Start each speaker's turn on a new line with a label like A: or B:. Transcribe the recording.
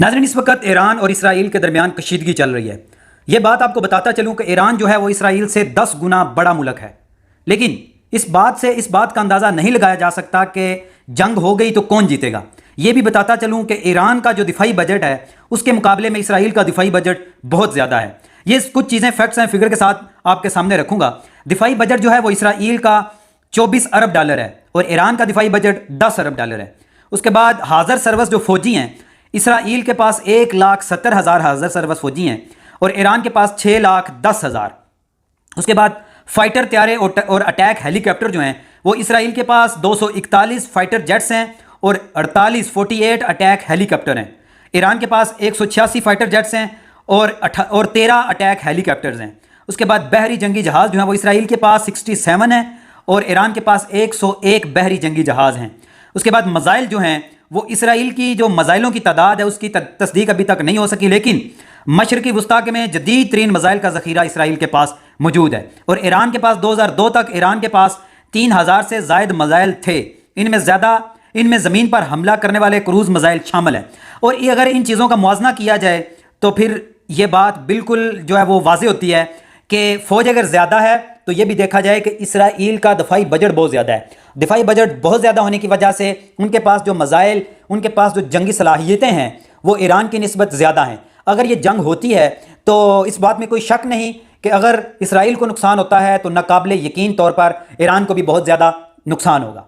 A: ناظرین، اس وقت ایران اور اسرائیل کے درمیان کشیدگی چل رہی ہے۔ یہ بات آپ کو بتاتا چلوں کہ ایران جو ہے وہ اسرائیل سے 10 گنا بڑا ملک ہے، لیکن اس بات کا اندازہ نہیں لگایا جا سکتا کہ جنگ ہو گئی تو کون جیتے گا۔ یہ بھی بتاتا چلوں کہ ایران کا جو دفاعی بجٹ ہے اس کے مقابلے میں اسرائیل کا دفاعی بجٹ بہت زیادہ ہے۔ یہ کچھ چیزیں فیکٹس ہیں، فگر کے ساتھ آپ کے سامنے رکھوں گا۔ دفاعی بجٹ جو ہے وہ اسرائیل کا 24 ارب ڈالر ہے اور ایران کا دفاعی بجٹ 10 ارب ڈالر ہے۔ اس کے بعد حاضر سروس جو فوجی ہیں، اسرائیل کے پاس 1,70,000 حاضر سروس فوجی ہیں اور ایران کے پاس 6,10,000۔ اس کے بعد فائٹر طیارے اور اٹیک ہیلی کاپٹر جو ہیں وہ اسرائیل کے پاس 241 فائٹر جیٹس ہیں اور 48 اٹیک ہیلی کاپٹر ہیں۔ ایران کے پاس 186 فائٹر جیٹس ہیں اور 13 اٹیک ہیلی کاپٹرز ہیں۔ اس کے بعد بحری جنگی جہاز جو ہیں وہ اسرائیل کے پاس 67 ہیں اور ایران کے پاس 101 بحری جنگی جہاز ہیں۔ اس کے بعد میزائل جو ہیں وہ اسرائیل کی جو میزائلوں کی تعداد ہے اس کی تصدیق ابھی تک نہیں ہو سکی، لیکن مشرقی وسطی میں جدید ترین میزائل کا ذخیرہ اسرائیل کے پاس موجود ہے اور ایران کے پاس 2002 تک ایران کے پاس 3,000 سے زائد میزائل تھے۔ ان میں زمین پر حملہ کرنے والے کروز میزائل شامل ہیں، اور اگر ان چیزوں کا موازنہ کیا جائے تو پھر یہ بات بالکل جو ہے وہ واضح ہوتی ہے کہ فوج اگر زیادہ ہے تو یہ بھی دیکھا جائے کہ اسرائیل کا دفاعی بجٹ بہت زیادہ ہے۔ دفاعی بجٹ بہت زیادہ ہونے کی وجہ سے ان کے پاس جو میزائل، ان کے پاس جو جنگی صلاحیتیں ہیں وہ ایران کی نسبت زیادہ ہیں۔ اگر یہ جنگ ہوتی ہے تو اس بات میں کوئی شک نہیں کہ اگر اسرائیل کو نقصان ہوتا ہے تو ناقابل یقین طور پر ایران کو بھی بہت زیادہ نقصان ہوگا۔